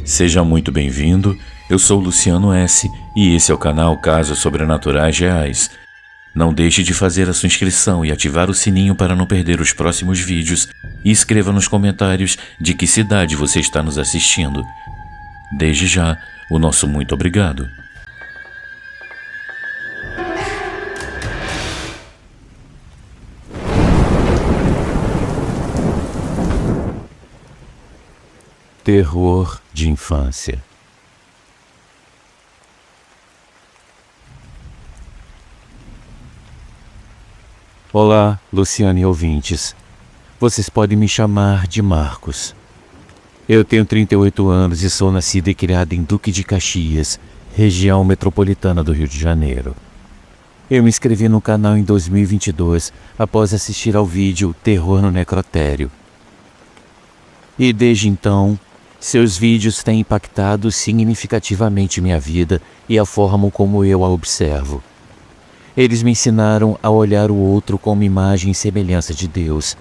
Seja muito bem-vindo, eu sou Luciano S. e esse é o canal Casos Sobrenaturais Reais. Não deixe de fazer a sua inscrição e ativar o sininho para não perder os próximos vídeos e escreva nos comentários de que cidade você está nos assistindo. Desde já, o nosso muito obrigado. Terror de infância. Olá, Luciano e ouvintes. Vocês podem me chamar de Marcos. Eu tenho 38 anos e sou nascido e criado em Duque de Caxias, região metropolitana do Rio de Janeiro. Eu me inscrevi no canal em 2022 após assistir ao vídeo Terror no Necrotério. E desde então, seus vídeos têm impactado significativamente minha vida e a forma como eu a observo. Eles me ensinaram a olhar o outro como imagem e semelhança de Deus,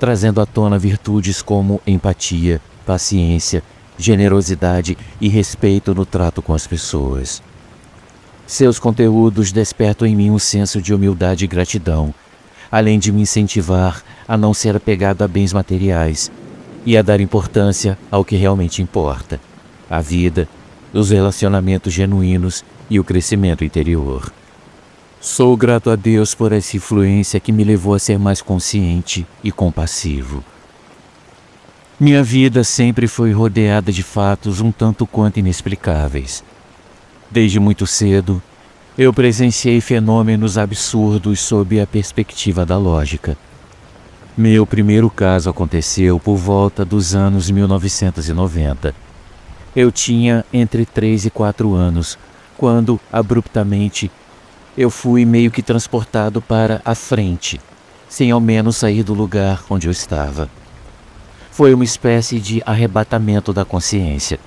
trazendo à tona virtudes como empatia, paciência, generosidade e respeito no trato com as pessoas. Seus conteúdos despertam em mim um senso de humildade e gratidão, além de me incentivar a não ser apegado a bens materiais e a dar importância ao que realmente importa: a vida, os relacionamentos genuínos e o crescimento interior. Sou grato a Deus por essa influência que me levou a ser mais consciente e compassivo. Minha vida sempre foi rodeada de fatos um tanto quanto inexplicáveis. Desde muito cedo, eu presenciei fenômenos absurdos sob a perspectiva da lógica. Meu primeiro caso aconteceu por volta dos anos 1990. Eu tinha entre 3 e 4 anos, quando, abruptamente, eu fui meio que transportado para a frente, sem ao menos sair do lugar onde eu estava. Foi uma espécie de arrebatamento da consciência.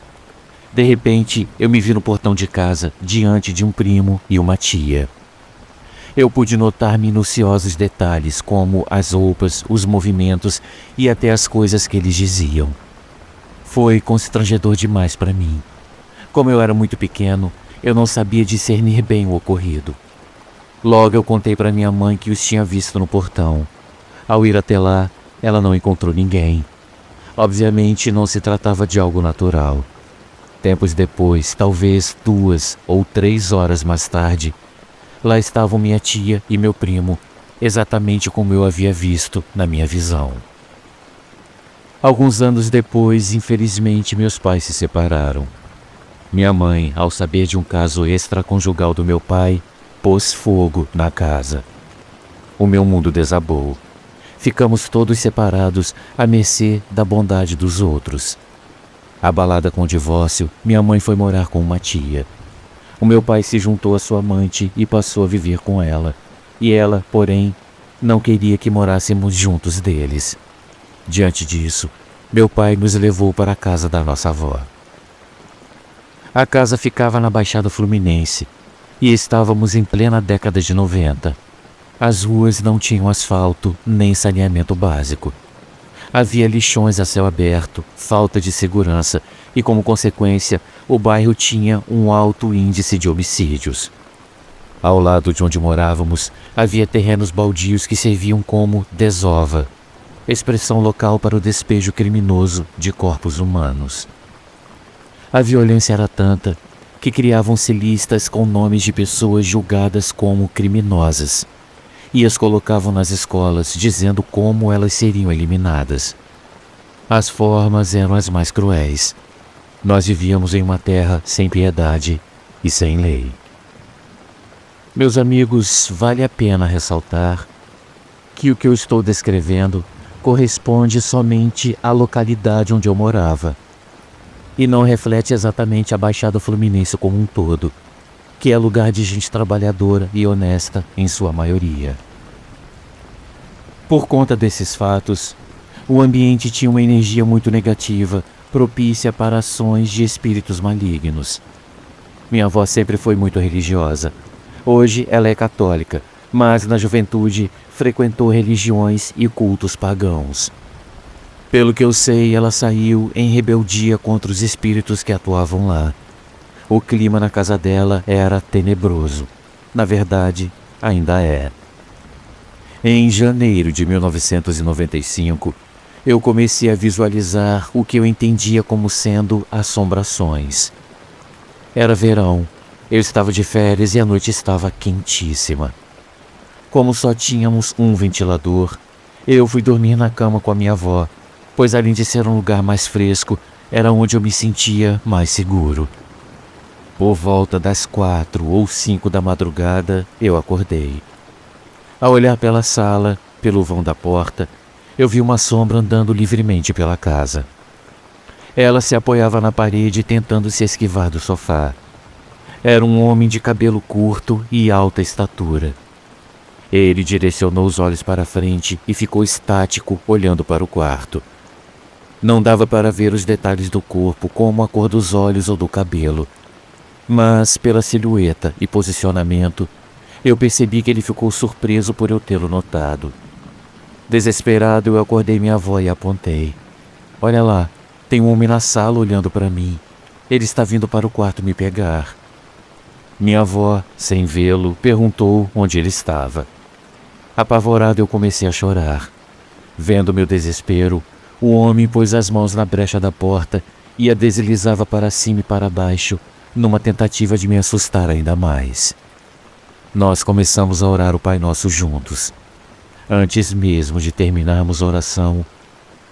De repente, eu me vi no portão de casa, diante de um primo e uma tia. Eu pude notar minuciosos detalhes, como as roupas, os movimentos e até as coisas que eles diziam. Foi constrangedor demais para mim. Como eu era muito pequeno, eu não sabia discernir bem o ocorrido. Logo eu contei para minha mãe que os tinha visto no portão. Ao ir até lá, ela não encontrou ninguém. Obviamente não se tratava de algo natural. Tempos depois, talvez 2 ou 3 horas mais tarde, lá estavam minha tia e meu primo, exatamente como eu havia visto na minha visão. Alguns anos depois, infelizmente, meus pais se separaram. Minha mãe, ao saber de um caso extraconjugal do meu pai, pôs fogo na casa. O meu mundo desabou. Ficamos todos separados à mercê da bondade dos outros. Abalada com o divórcio, minha mãe foi morar com uma tia. O meu pai se juntou à sua amante e passou a viver com ela. E ela, porém, não queria que morássemos juntos deles. Diante disso, meu pai nos levou para a casa da nossa avó. A casa ficava na Baixada Fluminense e estávamos em plena década de 90. As ruas não tinham asfalto nem saneamento básico. Havia lixões a céu aberto, falta de segurança e, como consequência, o bairro tinha um alto índice de homicídios. Ao lado de onde morávamos, havia terrenos baldios que serviam como desova, expressão local para o despejo criminoso de corpos humanos. A violência era tanta que criavam-se listas com nomes de pessoas julgadas como criminosas e as colocavam nas escolas dizendo como elas seriam eliminadas. As formas eram as mais cruéis. Nós vivíamos em uma terra sem piedade e sem lei. Meus amigos, vale a pena ressaltar que o que eu estou descrevendo corresponde somente à localidade onde eu morava e não reflete exatamente a Baixada Fluminense como um todo, que é lugar de gente trabalhadora e honesta em sua maioria. Por conta desses fatos, o ambiente tinha uma energia muito negativa, propícia para ações de espíritos malignos. Minha avó sempre foi muito religiosa. Hoje ela é católica, mas na juventude frequentou religiões e cultos pagãos. Pelo que eu sei, ela saiu em rebeldia contra os espíritos que atuavam lá. O clima na casa dela era tenebroso. Na verdade, ainda é. Em janeiro de 1995, eu comecei a visualizar o que eu entendia como sendo assombrações. Era verão, eu estava de férias e a noite estava quentíssima. Como só tínhamos um ventilador, eu fui dormir na cama com a minha avó, pois além de ser um lugar mais fresco, era onde eu me sentia mais seguro. Por volta das 4 ou 5 da madrugada, eu acordei. Ao olhar pela sala, pelo vão da porta, eu vi uma sombra andando livremente pela casa. Ela se apoiava na parede tentando se esquivar do sofá. Era um homem de cabelo curto e alta estatura. Ele direcionou os olhos para frente e ficou estático, olhando para o quarto. Não dava para ver os detalhes do corpo, como a cor dos olhos ou do cabelo. Mas, pela silhueta e posicionamento, eu percebi que ele ficou surpreso por eu tê-lo notado. Desesperado, eu acordei minha avó e apontei. Olha lá, tem um homem na sala olhando para mim. Ele está vindo para o quarto me pegar. Minha avó, sem vê-lo, perguntou onde ele estava. Apavorado, eu comecei a chorar. Vendo meu desespero, o homem pôs as mãos na brecha da porta e a deslizava para cima e para baixo, numa tentativa de me assustar ainda mais. Nós começamos a orar o Pai Nosso juntos. Antes mesmo de terminarmos a oração,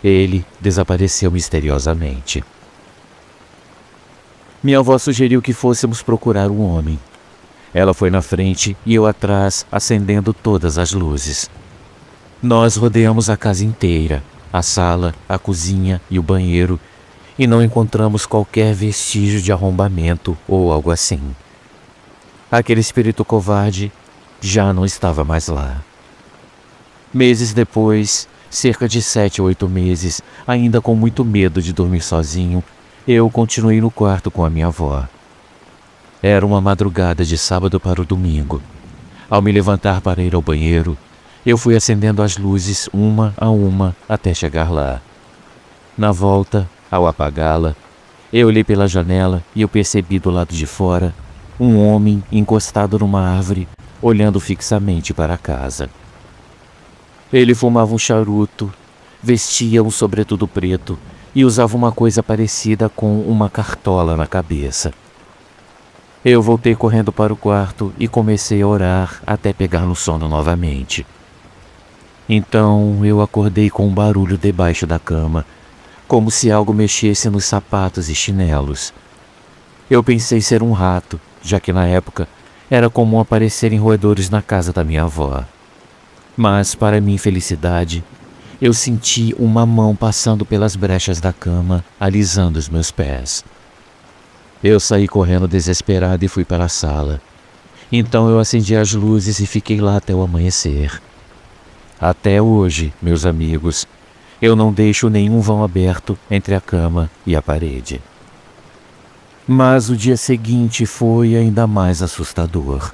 ele desapareceu misteriosamente. Minha avó sugeriu que fôssemos procurar um homem. Ela foi na frente e eu atrás, acendendo todas as luzes. Nós rodeamos a casa inteira, a sala, a cozinha e o banheiro, e não encontramos qualquer vestígio de arrombamento ou algo assim. Aquele espírito covarde já não estava mais lá. Meses depois, cerca de 7 ou 8 meses, ainda com muito medo de dormir sozinho, eu continuei no quarto com a minha avó. Era uma madrugada de sábado para o domingo. Ao me levantar para ir ao banheiro, eu fui acendendo as luzes uma a uma até chegar lá. Na volta, ao apagá-la, eu olhei pela janela e eu percebi do lado de fora um homem encostado numa árvore, olhando fixamente para a casa. Ele fumava um charuto, vestia um sobretudo preto e usava uma coisa parecida com uma cartola na cabeça. Eu voltei correndo para o quarto e comecei a orar até pegar no sono novamente. Então eu acordei com um barulho debaixo da cama, como se algo mexesse nos sapatos e chinelos. Eu pensei ser um rato, já que na época era comum aparecerem roedores na casa da minha avó. Mas, para minha infelicidade, eu senti uma mão passando pelas brechas da cama, alisando os meus pés. Eu saí correndo desesperado e fui para a sala. Então eu acendi as luzes e fiquei lá até o amanhecer. Até hoje, meus amigos, eu não deixo nenhum vão aberto entre a cama e a parede. Mas o dia seguinte foi ainda mais assustador.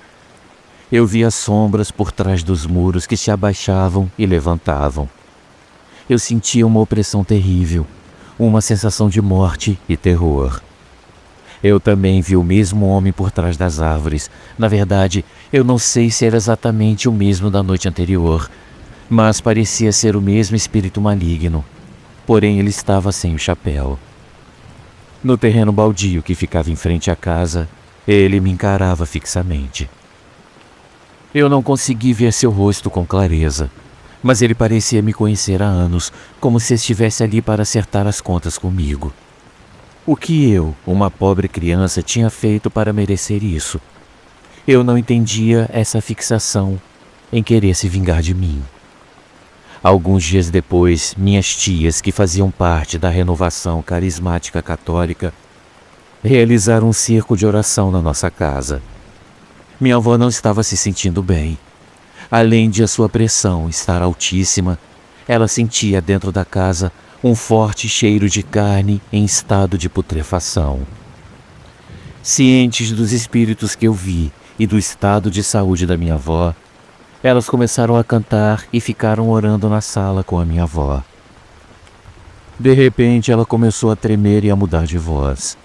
Eu via sombras por trás dos muros que se abaixavam e levantavam. Eu sentia uma opressão terrível, uma sensação de morte e terror. Eu também vi o mesmo homem por trás das árvores. Na verdade, eu não sei se era exatamente o mesmo da noite anterior, mas parecia ser o mesmo espírito maligno. Porém, ele estava sem o chapéu. No terreno baldio que ficava em frente à casa, ele me encarava fixamente. Eu não consegui ver seu rosto com clareza, mas ele parecia me conhecer há anos, como se estivesse ali para acertar as contas comigo. O que eu, uma pobre criança, tinha feito para merecer isso? Eu não entendia essa fixação em querer se vingar de mim. Alguns dias depois, minhas tias, que faziam parte da renovação carismática católica, realizaram um circo de oração na nossa casa. Minha avó não estava se sentindo bem. Além de a sua pressão estar altíssima, ela sentia dentro da casa um forte cheiro de carne em estado de putrefação. Cientes dos espíritos que eu vi e do estado de saúde da minha avó, elas começaram a cantar e ficaram orando na sala com a minha avó. De repente, ela começou a tremer e a mudar de voz.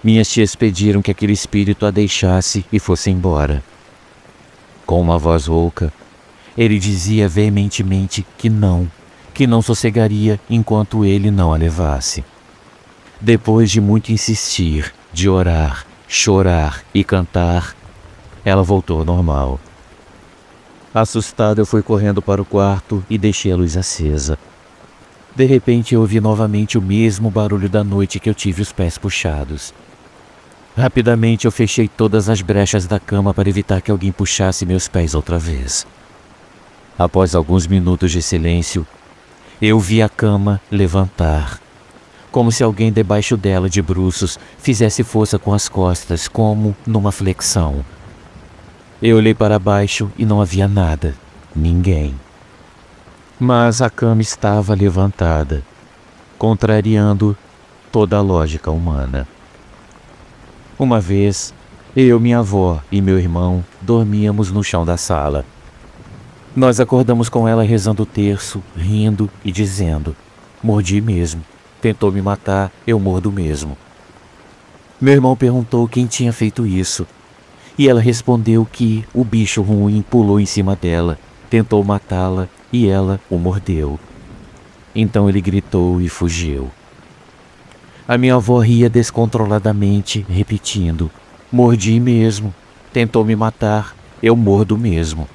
Minhas tias pediram que aquele espírito a deixasse e fosse embora. Com uma voz rouca, ele dizia veementemente que não sossegaria enquanto ele não a levasse. Depois de muito insistir, de orar, chorar e cantar, ela voltou ao normal. Assustado, eu fui correndo para o quarto e deixei a luz acesa. De repente, eu ouvi novamente o mesmo barulho da noite que eu tive os pés puxados. Rapidamente, eu fechei todas as brechas da cama para evitar que alguém puxasse meus pés outra vez. Após alguns minutos de silêncio, eu vi a cama levantar, como se alguém debaixo dela de bruços fizesse força com as costas, como numa flexão. Eu olhei para baixo e não havia nada, ninguém. Mas a cama estava levantada, contrariando toda a lógica humana. Uma vez, eu, minha avó e meu irmão dormíamos no chão da sala. Nós acordamos com ela rezando o terço, rindo e dizendo: "Mordi mesmo. Tentou me matar, eu mordo mesmo." Meu irmão perguntou quem tinha feito isso. E ela respondeu que o bicho ruim pulou em cima dela, tentou matá-la e ela o mordeu. Então ele gritou e fugiu. A minha avó ria descontroladamente, repetindo: "Mordi mesmo. Tentou me matar, eu mordo mesmo."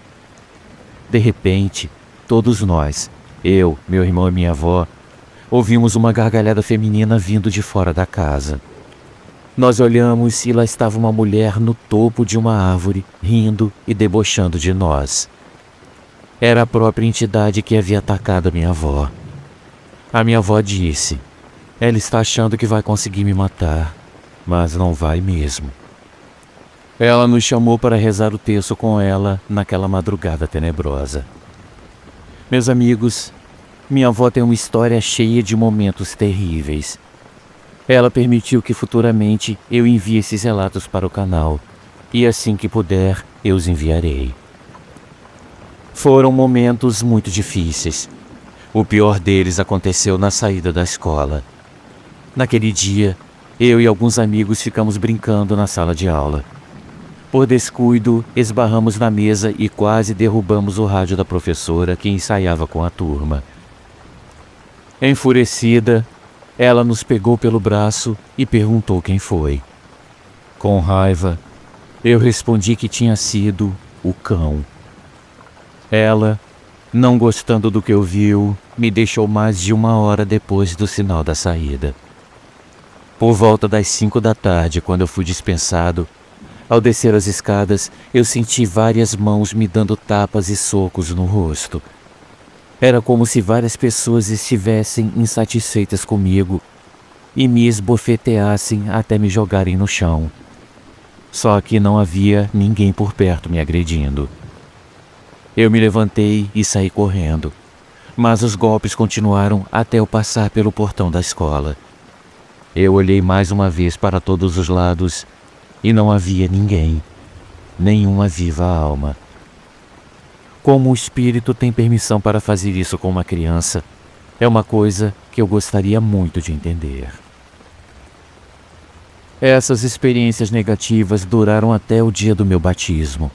De repente, todos nós, eu, meu irmão e minha avó, ouvimos uma gargalhada feminina vindo de fora da casa. Nós olhamos e lá estava uma mulher no topo de uma árvore, rindo e debochando de nós. Era a própria entidade que havia atacado a minha avó. A minha avó disse: "Ela está achando que vai conseguir me matar, mas não vai mesmo." Ela nos chamou para rezar o terço com ela naquela madrugada tenebrosa. Meus amigos, minha avó tem uma história cheia de momentos terríveis. Ela permitiu que futuramente eu envie esses relatos para o canal, e assim que puder, eu os enviarei. Foram momentos muito difíceis. O pior deles aconteceu na saída da escola. Naquele dia, eu e alguns amigos ficamos brincando na sala de aula. Por descuido, esbarramos na mesa e quase derrubamos o rádio da professora que ensaiava com a turma. Enfurecida, ela nos pegou pelo braço e perguntou quem foi. Com raiva, eu respondi que tinha sido o cão. Ela, não gostando do que ouviu, me deixou mais de 1 hora depois do sinal da saída. Por volta das 5 da tarde, quando eu fui dispensado, ao descer as escadas, eu senti várias mãos me dando tapas e socos no rosto. Era como se várias pessoas estivessem insatisfeitas comigo e me esbofeteassem até me jogarem no chão. Só que não havia ninguém por perto me agredindo. Eu me levantei e saí correndo, mas os golpes continuaram até eu passar pelo portão da escola. Eu olhei mais uma vez para todos os lados e não havia ninguém, nenhuma viva alma. Como o espírito tem permissão para fazer isso com uma criança, é uma coisa que eu gostaria muito de entender. Essas experiências negativas duraram até o dia do meu batismo,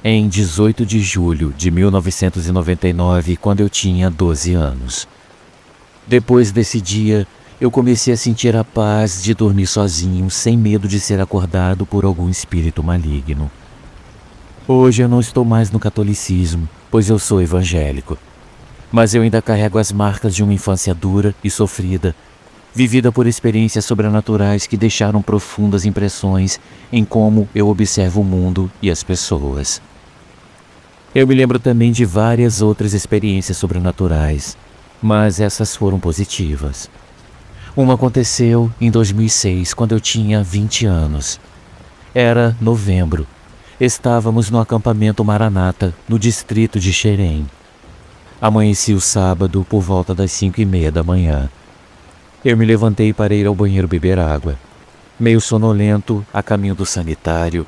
em 18 de julho de 1999, quando eu tinha 12 anos. Depois desse dia, eu comecei a sentir a paz de dormir sozinho, sem medo de ser acordado por algum espírito maligno. Hoje eu não estou mais no catolicismo, pois eu sou evangélico. Mas eu ainda carrego as marcas de uma infância dura e sofrida, vivida por experiências sobrenaturais que deixaram profundas impressões em como eu observo o mundo e as pessoas. Eu me lembro também de várias outras experiências sobrenaturais, mas essas foram positivas. Uma aconteceu em 2006, quando eu tinha 20 anos. Era novembro. Estávamos no acampamento Maranata, no distrito de Xerém. Amanhecia o sábado por volta das 5:30 da manhã. Eu me levantei para ir ao banheiro beber água. Meio sonolento, a caminho do sanitário,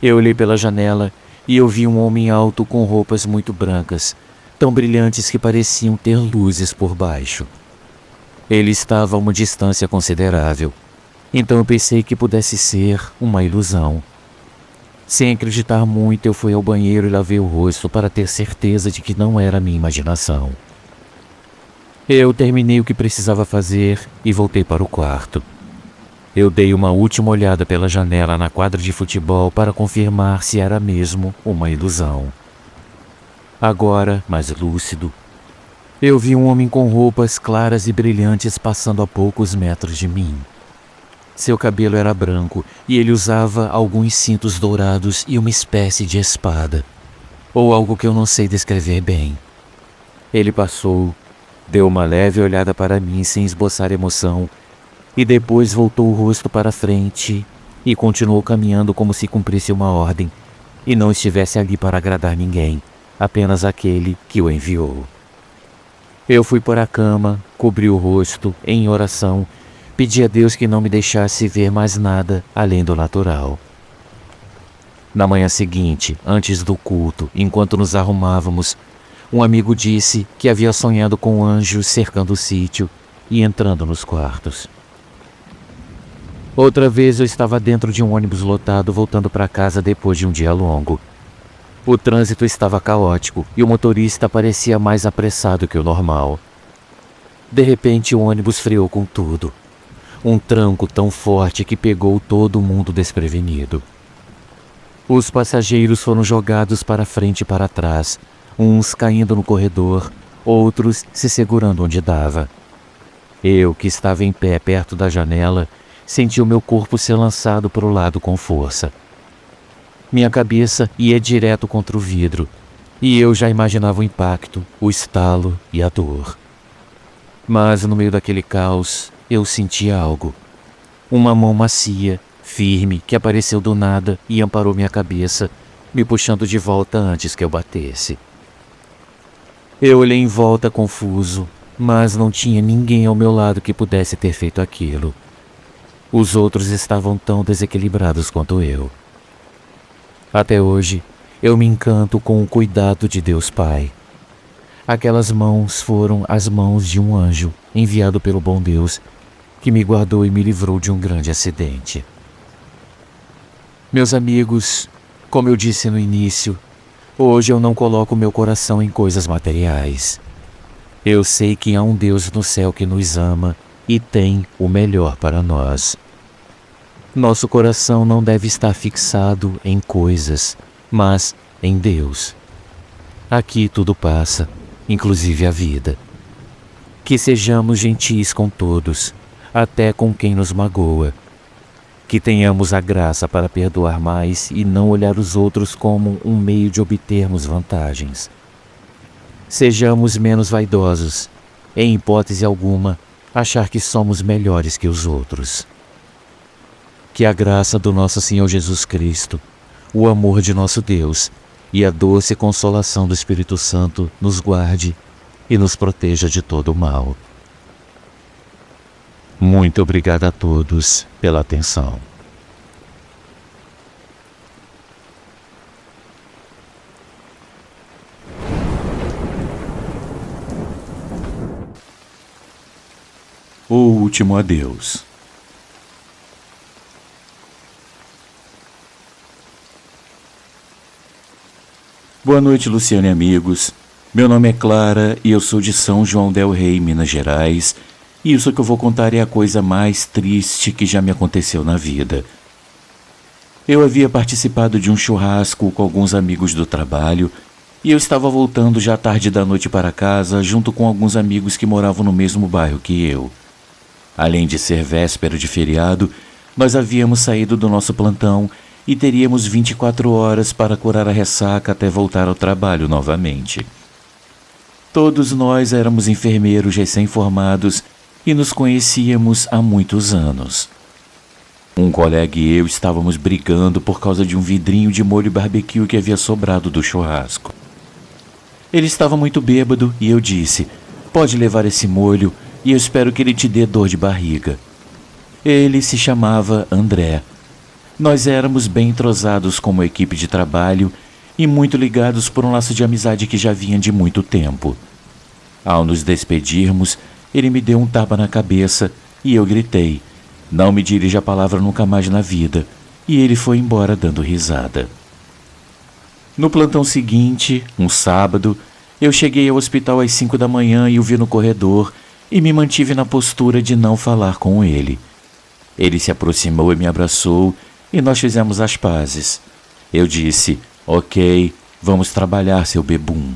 eu olhei pela janela e eu vi um homem alto com roupas muito brancas, tão brilhantes que pareciam ter luzes por baixo. Ele estava a uma distância considerável, então eu pensei que pudesse ser uma ilusão. Sem acreditar muito, eu fui ao banheiro e lavei o rosto para ter certeza de que não era minha imaginação. Eu terminei o que precisava fazer e voltei para o quarto. Eu dei uma última olhada pela janela na quadra de futebol para confirmar se era mesmo uma ilusão. Agora, mais lúcido, eu vi um homem com roupas claras e brilhantes passando a poucos metros de mim. Seu cabelo era branco e ele usava alguns cintos dourados e uma espécie de espada, ou algo que eu não sei descrever bem. Ele passou, deu uma leve olhada para mim sem esboçar emoção e depois voltou o rosto para frente e continuou caminhando como se cumprisse uma ordem e não estivesse ali para agradar ninguém, apenas aquele que o enviou. Eu fui para a cama, cobri o rosto em oração, pedi a Deus que não me deixasse ver mais nada além do natural. Na manhã seguinte, antes do culto, enquanto nos arrumávamos, um amigo disse que havia sonhado com anjos cercando o sítio e entrando nos quartos. Outra vez eu estava dentro de um ônibus lotado voltando para casa depois de um dia longo. O trânsito estava caótico e o motorista parecia mais apressado que o normal. De repente o ônibus freou com tudo. Um tranco tão forte que pegou todo mundo desprevenido. Os passageiros foram jogados para frente e para trás, uns caindo no corredor, outros se segurando onde dava. Eu, que estava em pé perto da janela, senti o meu corpo ser lançado para o lado com força. Minha cabeça ia direto contra o vidro, e eu já imaginava o impacto, o estalo e a dor. Mas no meio daquele caos, eu senti algo. Uma mão macia, firme, que apareceu do nada e amparou minha cabeça, me puxando de volta antes que eu batesse. Eu olhei em volta confuso, mas não tinha ninguém ao meu lado que pudesse ter feito aquilo. Os outros estavam tão desequilibrados quanto eu. Até hoje, eu me encanto com o cuidado de Deus Pai. Aquelas mãos foram as mãos de um anjo enviado pelo bom Deus, que me guardou e me livrou de um grande acidente. Meus amigos, como eu disse no início, hoje eu não coloco meu coração em coisas materiais. Eu sei que há um Deus no céu que nos ama e tem o melhor para nós. Nosso coração não deve estar fixado em coisas, mas em Deus. Aqui tudo passa, inclusive a vida. Que sejamos gentis com todos, até com quem nos magoa. Que tenhamos a graça para perdoar mais e não olhar os outros como um meio de obtermos vantagens. Sejamos menos vaidosos, em hipótese alguma, achar que somos melhores que os outros. Que a graça do nosso Senhor Jesus Cristo, o amor de nosso Deus e a doce consolação do Espírito Santo nos guarde e nos proteja de todo o mal. Muito obrigado a todos pela atenção. O último adeus. Boa noite, Luciano e amigos. Meu nome é Clara e eu sou de São João del Rei, Minas Gerais, e isso que eu vou contar é a coisa mais triste que já me aconteceu na vida. Eu havia participado de um churrasco com alguns amigos do trabalho e eu estava voltando já tarde da noite para casa junto com alguns amigos que moravam no mesmo bairro que eu. Além de ser véspera de feriado, nós havíamos saído do nosso plantão e teríamos 24 horas para curar a ressaca até voltar ao trabalho novamente. Todos nós éramos enfermeiros recém-formados e nos conhecíamos há muitos anos. Um colega e eu estávamos brigando por causa de um vidrinho de molho barbecue que havia sobrado do churrasco. Ele estava muito bêbado e eu disse: "Pode levar esse molho e eu espero que ele te dê dor de barriga." Ele se chamava André. Nós éramos bem entrosados como equipe de trabalho e muito ligados por um laço de amizade que já vinha de muito tempo. Ao nos despedirmos, Ele me deu um tapa na cabeça e eu gritei: "Não me dirija a palavra nunca mais na vida", e ele foi embora dando risada. No plantão seguinte, um sábado, eu cheguei ao hospital às 5 da manhã e o vi no corredor e me mantive na postura de não falar com ele. Ele se aproximou e me abraçou e nós fizemos as pazes. Eu disse: "Ok, vamos trabalhar, seu bebum".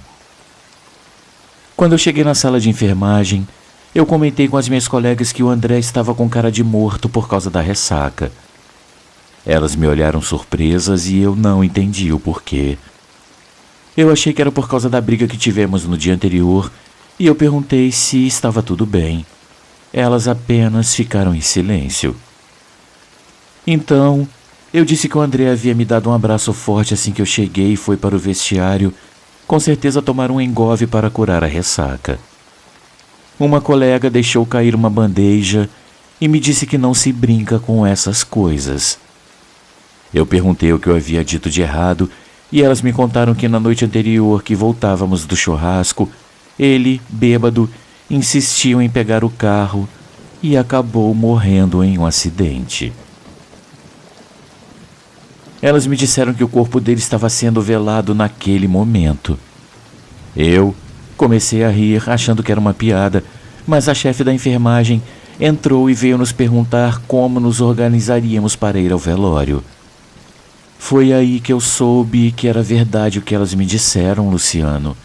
Quando eu cheguei na sala de enfermagem, eu comentei com as minhas colegas que o André estava com cara de morto por causa da ressaca. Elas me olharam surpresas e eu não entendi o porquê. Eu achei que era por causa da briga que tivemos no dia anterior e eu perguntei se estava tudo bem. Elas apenas ficaram em silêncio. Então, eu disse que o André havia me dado um abraço forte assim que eu cheguei e foi para o vestiário, com certeza tomar um engove para curar a ressaca. Uma colega deixou cair uma bandeja e me disse que não se brinca com essas coisas. Eu perguntei o que eu havia dito de errado e elas me contaram que na noite anterior que voltávamos do churrasco, ele, bêbado, insistiu em pegar o carro e acabou morrendo em um acidente. Elas me disseram que o corpo dele estava sendo velado naquele momento. Eu comecei a rir, achando que era uma piada, mas a chefe da enfermagem entrou e veio nos perguntar como nos organizaríamos para ir ao velório. Foi aí que eu soube que era verdade o que elas me disseram, Luciano.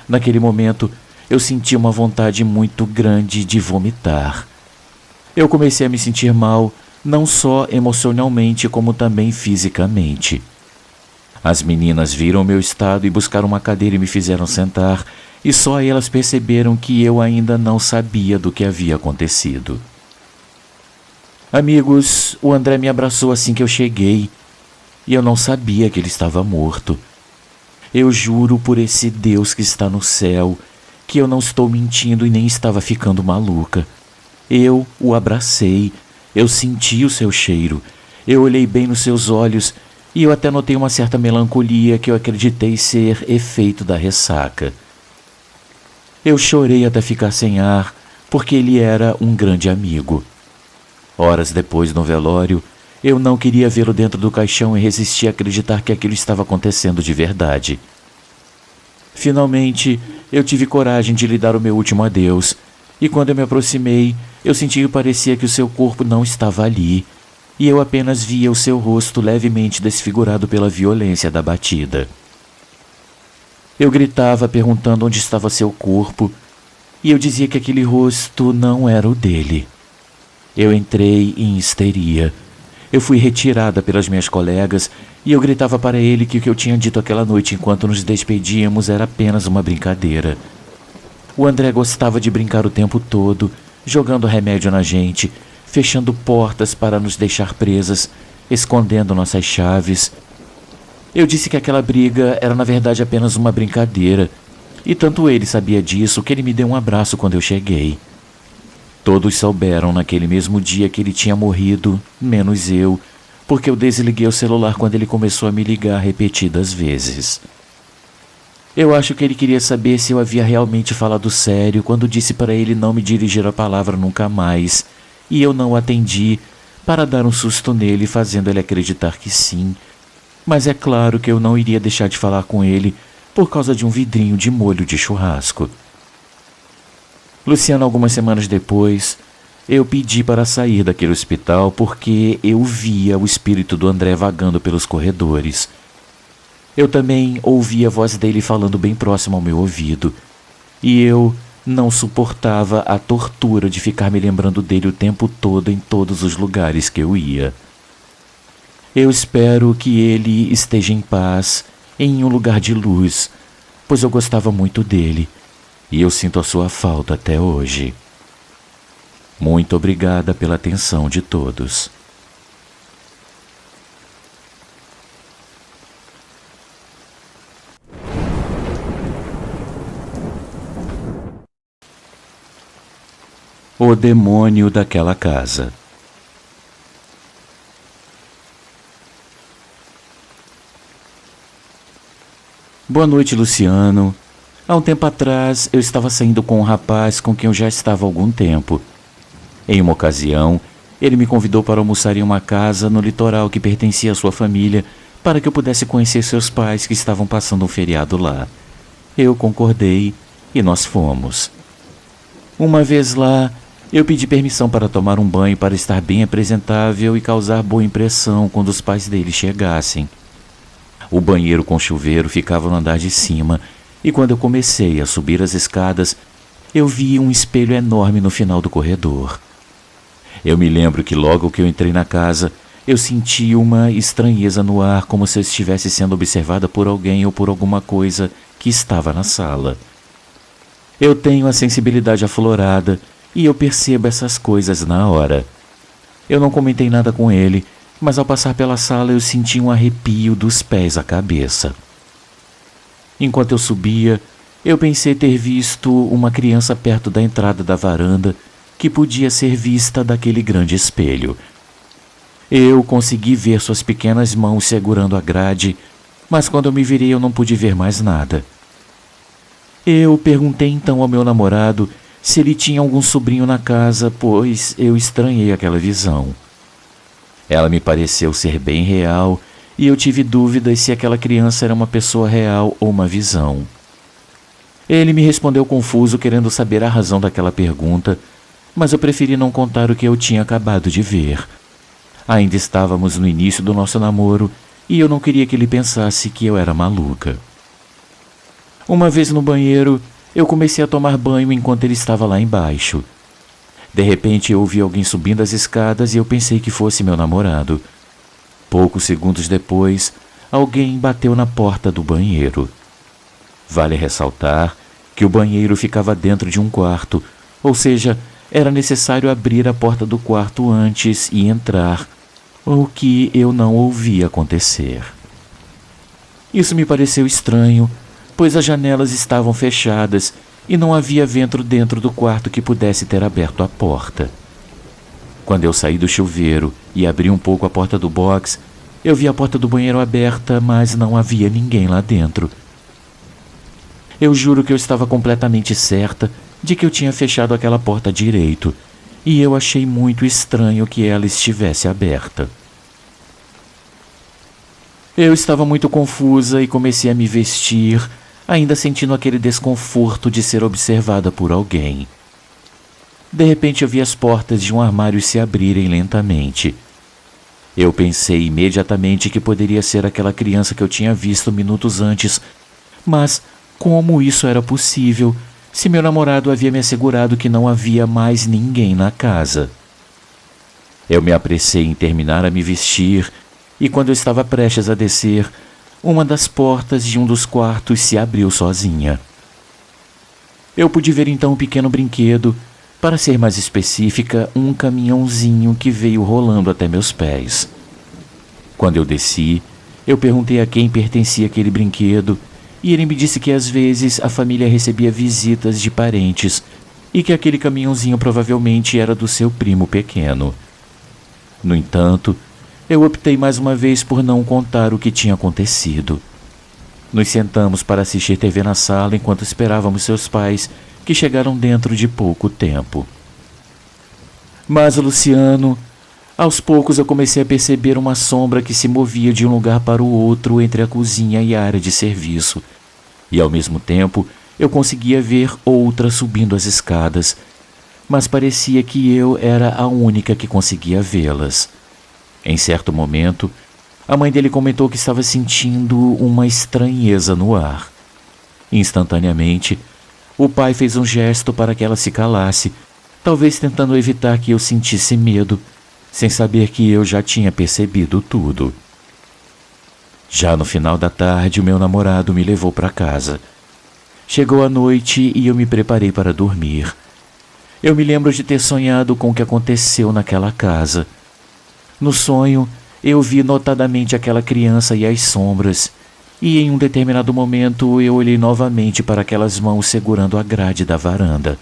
Naquele momento, eu senti uma vontade muito grande de vomitar. Eu comecei a me sentir mal, não só emocionalmente, como também fisicamente. As meninas viram meu estado e buscaram uma cadeira e me fizeram sentar, e só elas perceberam que eu ainda não sabia do que havia acontecido. Amigos, o André me abraçou assim que eu cheguei, e eu não sabia que ele estava morto. Eu juro por esse Deus que está no céu, que eu não estou mentindo e nem estava ficando maluca. Eu o abracei, eu senti o seu cheiro, eu olhei bem nos seus olhos e eu até notei uma certa melancolia que eu acreditei ser efeito da ressaca. Eu chorei até ficar sem ar, porque ele era um grande amigo. Horas depois, no velório, eu não queria vê-lo dentro do caixão e resisti a acreditar que aquilo estava acontecendo de verdade. Finalmente, eu tive coragem de lhe dar o meu último adeus, e quando eu me aproximei, eu senti que parecia que o seu corpo não estava ali, e eu apenas via o seu rosto levemente desfigurado pela violência da batida. Eu gritava perguntando onde estava seu corpo, e eu dizia que aquele rosto não era o dele. Eu entrei em histeria. Eu fui retirada pelas minhas colegas e eu gritava para ele que o que eu tinha dito aquela noite enquanto nos despedíamos era apenas uma brincadeira. O André gostava de brincar o tempo todo, jogando remédio na gente, fechando portas para nos deixar presas, escondendo nossas chaves. Eu disse que aquela briga era na verdade apenas uma brincadeira, e tanto ele sabia disso que ele me deu um abraço quando eu cheguei. Todos souberam naquele mesmo dia que ele tinha morrido, menos eu, porque eu desliguei o celular quando ele começou a me ligar repetidas vezes. Eu acho que ele queria saber se eu havia realmente falado sério quando disse para ele não me dirigir a palavra nunca mais, e eu não o atendi para dar um susto nele, fazendo ele acreditar que sim. Mas é claro que eu não iria deixar de falar com ele por causa de um vidrinho de molho de churrasco. Luciano, algumas semanas depois, eu pedi para sair daquele hospital porque eu via o espírito do André vagando pelos corredores. Eu também ouvi a voz dele falando bem próximo ao meu ouvido, e eu não suportava a tortura de ficar me lembrando dele o tempo todo em todos os lugares que eu ia. Eu espero que ele esteja em paz, em um lugar de luz, pois eu gostava muito dele. E eu sinto a sua falta até hoje. Muito obrigada pela atenção de todos. O demônio daquela casa. Boa noite, Luciano. Há um tempo atrás, eu estava saindo com um rapaz com quem eu já estava há algum tempo. Em uma ocasião, ele me convidou para almoçar em uma casa no litoral que pertencia à sua família, para que eu pudesse conhecer seus pais que estavam passando um feriado lá. Eu concordei e nós fomos. Uma vez lá, eu pedi permissão para tomar um banho para estar bem apresentável e causar boa impressão quando os pais dele chegassem. O banheiro com chuveiro ficava no andar de cima, e quando eu comecei a subir as escadas, eu vi um espelho enorme no final do corredor. Eu me lembro que logo que eu entrei na casa, eu senti uma estranheza no ar, como se eu estivesse sendo observada por alguém ou por alguma coisa que estava na sala. Eu tenho a sensibilidade aflorada e eu percebo essas coisas na hora. Eu não comentei nada com ele, mas ao passar pela sala eu senti um arrepio dos pés à cabeça. Enquanto eu subia, eu pensei ter visto uma criança perto da entrada da varanda que podia ser vista daquele grande espelho. Eu consegui ver suas pequenas mãos segurando a grade, mas quando eu me virei eu não pude ver mais nada. Eu perguntei então ao meu namorado se ele tinha algum sobrinho na casa, pois eu estranhei aquela visão. Ela me pareceu ser bem real e eu tive dúvidas se aquela criança era uma pessoa real ou uma visão. Ele me respondeu confuso, querendo saber a razão daquela pergunta, mas eu preferi não contar o que eu tinha acabado de ver. Ainda estávamos no início do nosso namoro e eu não queria que ele pensasse que eu era maluca. Uma vez no banheiro, eu comecei a tomar banho enquanto ele estava lá embaixo. De repente eu ouvi alguém subindo as escadas e eu pensei que fosse meu namorado. Poucos segundos depois, alguém bateu na porta do banheiro. Vale ressaltar que o banheiro ficava dentro de um quarto, ou seja, era necessário abrir a porta do quarto antes e entrar, o que eu não ouvi acontecer. Isso me pareceu estranho, pois as janelas estavam fechadas e não havia vento dentro do quarto que pudesse ter aberto a porta. Quando eu saí do chuveiro e abri um pouco a porta do box, eu vi a porta do banheiro aberta, mas não havia ninguém lá dentro. Eu juro que eu estava completamente certa de que eu tinha fechado aquela porta direito, e eu achei muito estranho que ela estivesse aberta. Eu estava muito confusa e comecei a me vestir, ainda sentindo aquele desconforto de ser observada por alguém. De repente eu vi as portas de um armário se abrirem lentamente. Eu pensei imediatamente que poderia ser aquela criança que eu tinha visto minutos antes, mas como isso era possível, se meu namorado havia me assegurado que não havia mais ninguém na casa? Eu me apressei em terminar a me vestir, e quando eu estava prestes a descer, uma das portas de um dos quartos se abriu sozinha. Eu pude ver então um pequeno brinquedo, para ser mais específica, um caminhãozinho que veio rolando até meus pés. Quando eu desci, eu perguntei a quem pertencia aquele brinquedo, e ele me disse que às vezes a família recebia visitas de parentes e que aquele caminhãozinho provavelmente era do seu primo pequeno. No entanto, eu optei mais uma vez por não contar o que tinha acontecido. Nos sentamos para assistir TV na sala enquanto esperávamos seus pais, que chegaram dentro de pouco tempo. Mas, Luciano, aos poucos eu comecei a perceber uma sombra que se movia de um lugar para o outro entre a cozinha e a área de serviço. E ao mesmo tempo eu conseguia ver outra subindo as escadas, mas parecia que eu era a única que conseguia vê-las. Em certo momento, a mãe dele comentou que estava sentindo uma estranheza no ar. Instantaneamente, o pai fez um gesto para que ela se calasse, talvez tentando evitar que eu sentisse medo, sem saber que eu já tinha percebido tudo. Já no final da tarde, o meu namorado me levou para casa. Chegou a noite e eu me preparei para dormir. Eu me lembro de ter sonhado com o que aconteceu naquela casa. No sonho, eu vi notadamente aquela criança e as sombras, e em um determinado momento eu olhei novamente para aquelas mãos segurando a grade da varanda.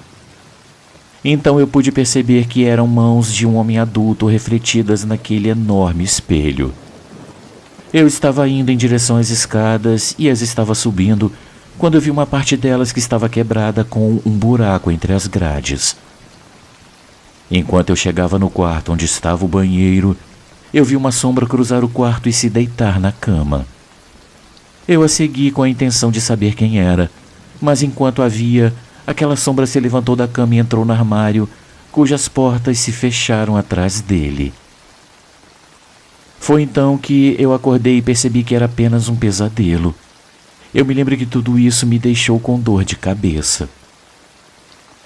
Então eu pude perceber que eram mãos de um homem adulto refletidas naquele enorme espelho. Eu estava indo em direção às escadas e as estava subindo quando eu vi uma parte delas que estava quebrada com um buraco entre as grades. Enquanto eu chegava no quarto onde estava o banheiro, eu vi uma sombra cruzar o quarto e se deitar na cama. Eu a segui com a intenção de saber quem era, mas enquanto a via, aquela sombra se levantou da cama e entrou no armário, cujas portas se fecharam atrás dele. Foi então que eu acordei e percebi que era apenas um pesadelo. Eu me lembro que tudo isso me deixou com dor de cabeça.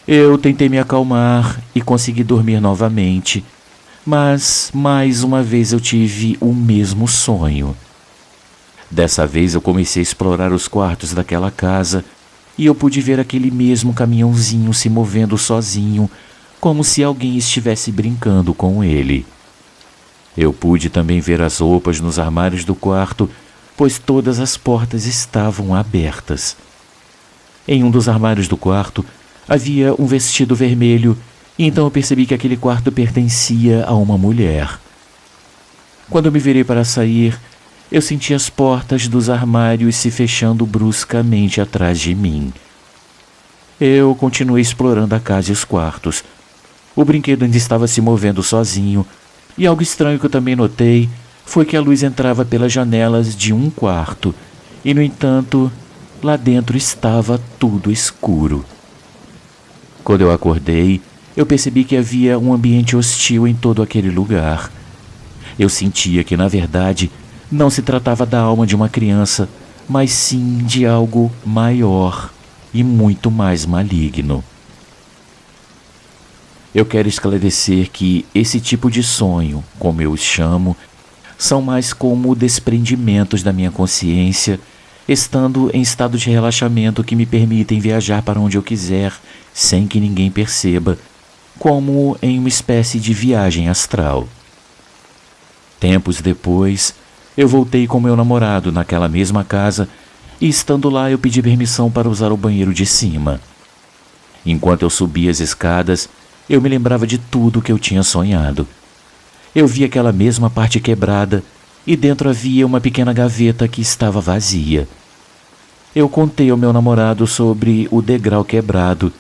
Eu tentei me acalmar e consegui dormir novamente, mas mais uma vez eu tive o mesmo sonho. Dessa vez eu comecei a explorar os quartos daquela casa e eu pude ver aquele mesmo caminhãozinho se movendo sozinho, como se alguém estivesse brincando com ele. Eu pude também ver as roupas nos armários do quarto, pois todas as portas estavam abertas. Em um dos armários do quarto havia um vestido vermelho, e então eu percebi que aquele quarto pertencia a uma mulher. Quando eu me virei para sair, eu senti as portas dos armários se fechando bruscamente atrás de mim. Eu continuei explorando a casa e os quartos. O brinquedo ainda estava se movendo sozinho, e algo estranho que eu também notei foi que a luz entrava pelas janelas de um quarto, e no entanto, lá dentro estava tudo escuro. Quando eu acordei, eu percebi que havia um ambiente hostil em todo aquele lugar. Eu sentia que, na verdade, não se tratava da alma de uma criança, mas sim de algo maior e muito mais maligno. Eu quero esclarecer que esse tipo de sonho, como eu os chamo, são mais como desprendimentos da minha consciência, estando em estado de relaxamento que me permitem viajar para onde eu quiser, sem que ninguém perceba, como em uma espécie de viagem astral. Tempos depois, eu voltei com meu namorado naquela mesma casa e, estando lá, eu pedi permissão para usar o banheiro de cima. Enquanto eu subia as escadas, eu me lembrava de tudo que eu tinha sonhado. Eu vi aquela mesma parte quebrada e dentro havia uma pequena gaveta que estava vazia. Eu contei ao meu namorado sobre o degrau quebrado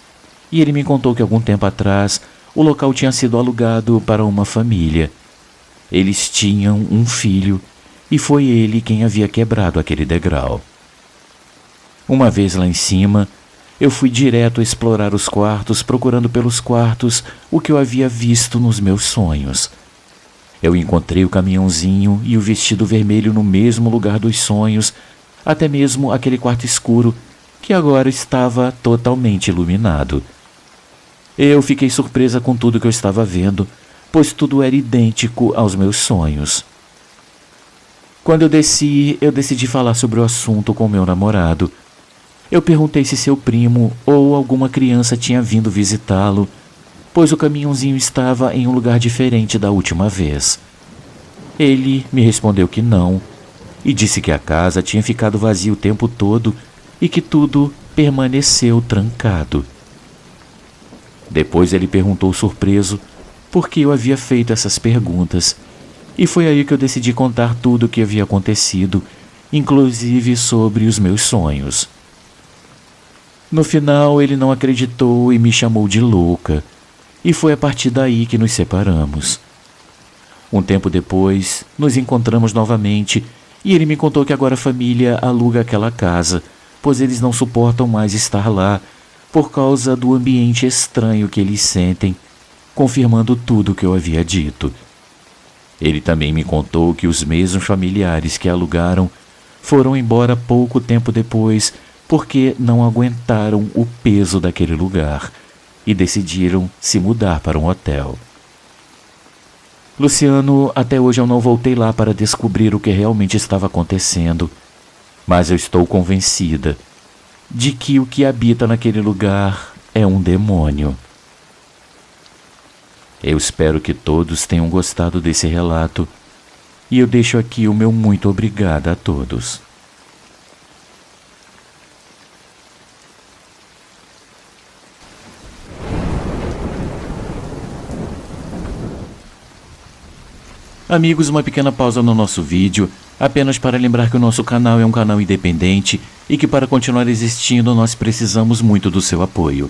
e ele me contou que algum tempo atrás o local tinha sido alugado para uma família. Eles tinham um filho e foi ele quem havia quebrado aquele degrau. Uma vez lá em cima, eu fui direto a explorar os quartos, procurando pelos quartos o que eu havia visto nos meus sonhos. Eu encontrei o caminhãozinho e o vestido vermelho no mesmo lugar dos sonhos, até mesmo aquele quarto escuro que agora estava totalmente iluminado. Eu fiquei surpresa com tudo que eu estava vendo, pois tudo era idêntico aos meus sonhos. Quando eu desci, eu decidi falar sobre o assunto com meu namorado. Eu perguntei se seu primo ou alguma criança tinha vindo visitá-lo, pois o caminhãozinho estava em um lugar diferente da última vez. Ele me respondeu que não, e disse que a casa tinha ficado vazia o tempo todo e que tudo permaneceu trancado. Depois ele perguntou surpreso por que eu havia feito essas perguntas, e foi aí que eu decidi contar tudo o que havia acontecido, inclusive sobre os meus sonhos. No final, ele não acreditou e me chamou de louca, e foi a partir daí que nos separamos. Um tempo depois, nos encontramos novamente e ele me contou que agora a família aluga aquela casa, pois eles não suportam mais estar lá por causa do ambiente estranho que eles sentem, confirmando tudo o que eu havia dito. Ele também me contou que os mesmos familiares que alugaram foram embora pouco tempo depois porque não aguentaram o peso daquele lugar e decidiram se mudar para um hotel. Luciano, até hoje eu não voltei lá para descobrir o que realmente estava acontecendo, mas eu estou convencida de que o que habita naquele lugar é um demônio. Eu espero que todos tenham gostado desse relato e eu deixo aqui o meu muito obrigada a todos. Amigos, uma pequena pausa no nosso vídeo, apenas para lembrar que o nosso canal é um canal independente e que para continuar existindo nós precisamos muito do seu apoio.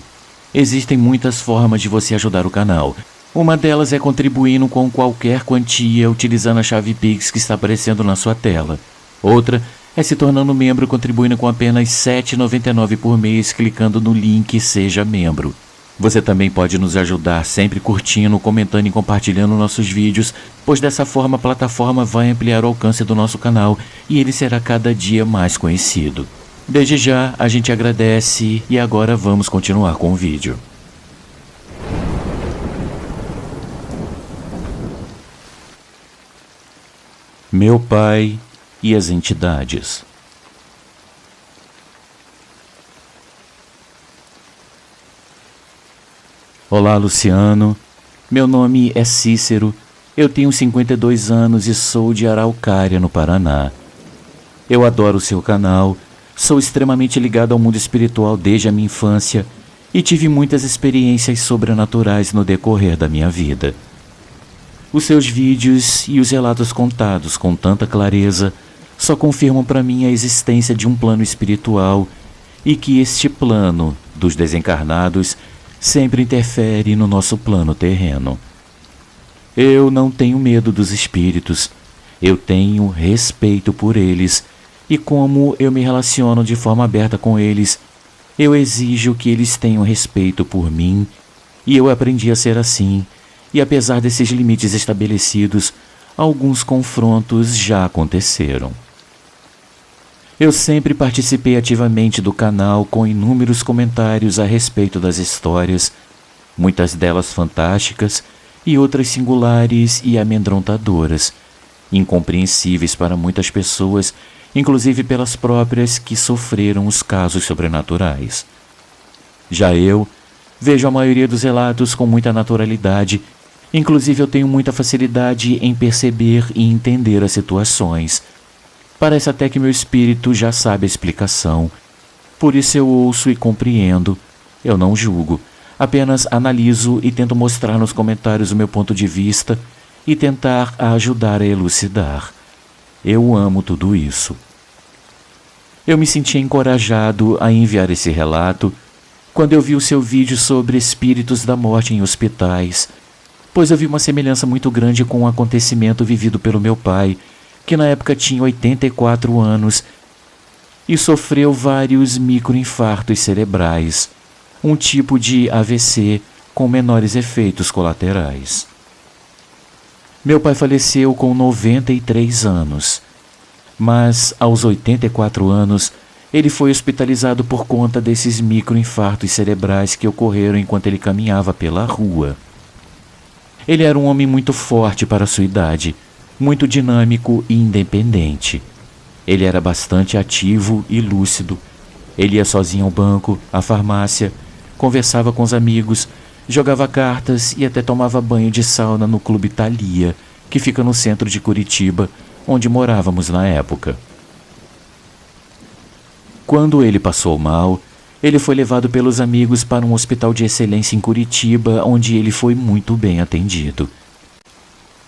Existem muitas formas de você ajudar o canal. Uma delas é contribuindo com qualquer quantia utilizando a chave Pix que está aparecendo na sua tela. Outra é se tornando membro contribuindo com apenas R$ 7,99 por mês clicando no link Seja Membro. Você também pode nos ajudar sempre curtindo, comentando e compartilhando nossos vídeos, pois dessa forma a plataforma vai ampliar o alcance do nosso canal e ele será cada dia mais conhecido. Desde já, a gente agradece e agora vamos continuar com o vídeo. Meu pai e as entidades. Olá, Luciano. Meu nome é Cícero. Eu tenho 52 anos e sou de Araucária, no Paraná. Eu adoro o seu canal. Sou extremamente ligado ao mundo espiritual desde a minha infância e tive muitas experiências sobrenaturais no decorrer da minha vida. Os seus vídeos e os relatos contados com tanta clareza só confirmam para mim a existência de um plano espiritual e que este plano dos desencarnados sempre interfere no nosso plano terreno. Eu não tenho medo dos espíritos, eu tenho respeito por eles e como eu me relaciono de forma aberta com eles, eu exijo que eles tenham respeito por mim e eu aprendi a ser assim e apesar desses limites estabelecidos, alguns confrontos já aconteceram. Eu sempre participei ativamente do canal com inúmeros comentários a respeito das histórias, muitas delas fantásticas e outras singulares e amedrontadoras, incompreensíveis para muitas pessoas, inclusive pelas próprias que sofreram os casos sobrenaturais. Já eu vejo a maioria dos relatos com muita naturalidade, inclusive eu tenho muita facilidade em perceber e entender as situações. Parece até que meu espírito já sabe a explicação. Por isso eu ouço e compreendo. Eu não julgo. Apenas analiso e tento mostrar nos comentários o meu ponto de vista e tentar ajudar a elucidar. Eu amo tudo isso. Eu me senti encorajado a enviar esse relato quando eu vi o seu vídeo sobre espíritos da morte em hospitais, pois eu vi uma semelhança muito grande com o acontecimento vivido pelo meu pai, que na época tinha 84 anos e sofreu vários microinfartos cerebrais, um tipo de AVC com menores efeitos colaterais. Meu pai faleceu com 93 anos, mas aos 84 anos ele foi hospitalizado por conta desses microinfartos cerebrais que ocorreram enquanto ele caminhava pela rua. Ele era um homem muito forte para sua idade, muito dinâmico e independente. Ele era bastante ativo e lúcido. Ele ia sozinho ao banco, à farmácia, conversava com os amigos, jogava cartas e até tomava banho de sauna no Clube Thalia, que fica no centro de Curitiba, onde morávamos na época. Quando ele passou mal, ele foi levado pelos amigos para um hospital de excelência em Curitiba, onde ele foi muito bem atendido.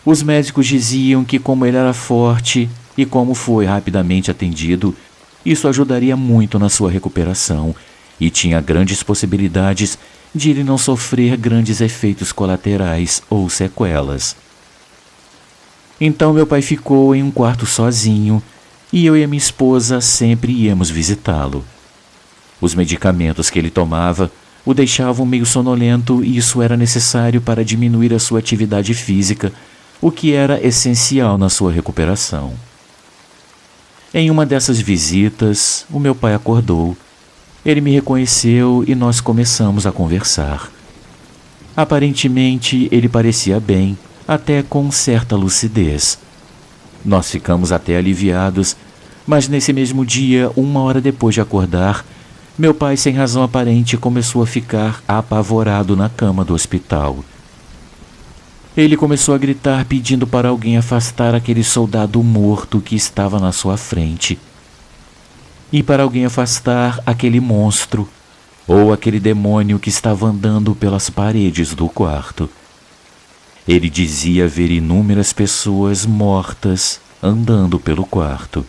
Os médicos diziam que como ele era forte e como foi rapidamente atendido, isso ajudaria muito na sua recuperação e tinha grandes possibilidades de ele não sofrer grandes efeitos colaterais ou sequelas. Então meu pai ficou em um quarto sozinho e eu e a minha esposa sempre íamos visitá-lo. Os medicamentos que ele tomava o deixavam meio sonolento e isso era necessário para diminuir a sua atividade física, o que era essencial na sua recuperação. Em uma dessas visitas, o meu pai acordou. Ele me reconheceu e nós começamos a conversar. Aparentemente, ele parecia bem, até com certa lucidez. Nós ficamos até aliviados, mas nesse mesmo dia, 1 hora depois de acordar, meu pai, sem razão aparente, começou a ficar apavorado na cama do hospital. Ele começou a gritar pedindo para alguém afastar aquele soldado morto que estava na sua frente. E para alguém afastar aquele monstro, ou aquele demônio que estava andando pelas paredes do quarto. Ele dizia ver inúmeras pessoas mortas andando pelo quarto.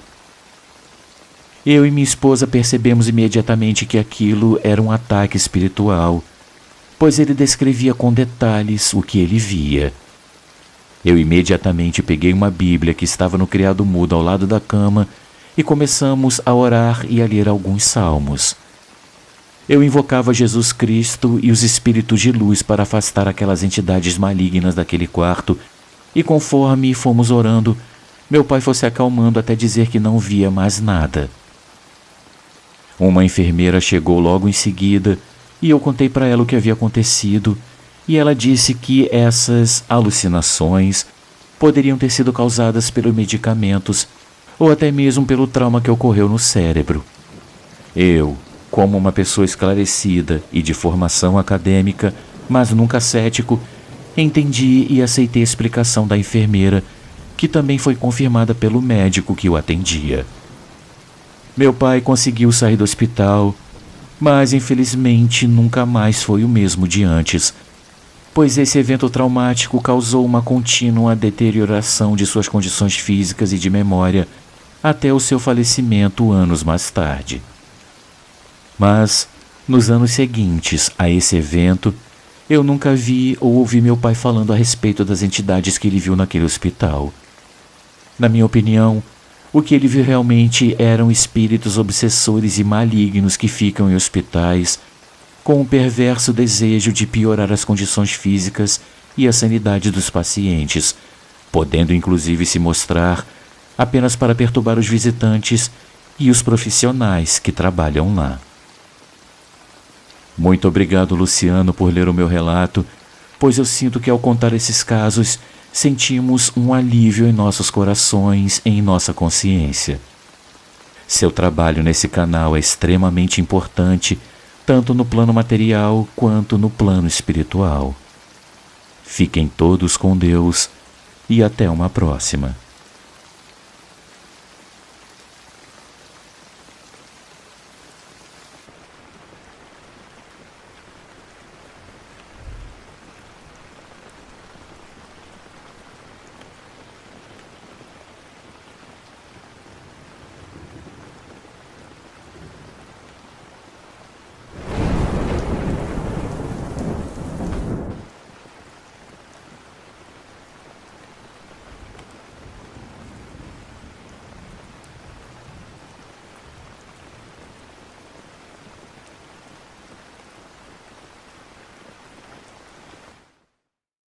Eu e minha esposa percebemos imediatamente que aquilo era um ataque espiritual, pois ele descrevia com detalhes o que ele via. Eu imediatamente peguei uma Bíblia que estava no criado mudo ao lado da cama e começamos a orar e a ler alguns salmos. Eu invocava Jesus Cristo e os espíritos de luz para afastar aquelas entidades malignas daquele quarto, e conforme fomos orando, meu pai foi se acalmando até dizer que não via mais nada. Uma enfermeira chegou logo em seguida e eu contei para ela o que havia acontecido, e ela disse que essas alucinações poderiam ter sido causadas pelos medicamentos ou até mesmo pelo trauma que ocorreu no cérebro. Eu, como uma pessoa esclarecida e de formação acadêmica, mas nunca cético, entendi e aceitei a explicação da enfermeira, que também foi confirmada pelo médico que o atendia. Meu pai conseguiu sair do hospital, mas infelizmente nunca mais foi o mesmo de antes, pois esse evento traumático causou uma contínua deterioração de suas condições físicas e de memória até o seu falecimento anos mais tarde. Mas, nos anos seguintes a esse evento, eu nunca vi ou ouvi meu pai falando a respeito das entidades que ele viu naquele hospital. Na minha opinião, o que ele viu realmente eram espíritos obsessores e malignos que ficam em hospitais com um perverso desejo de piorar as condições físicas e a sanidade dos pacientes, podendo inclusive se mostrar apenas para perturbar os visitantes e os profissionais que trabalham lá. Muito obrigado, Luciano, por ler o meu relato, pois eu sinto que ao contar esses casos, sentimos um alívio em nossos corações e em nossa consciência. Seu trabalho nesse canal é extremamente importante, tanto no plano material quanto no plano espiritual. Fiquem todos com Deus e até uma próxima.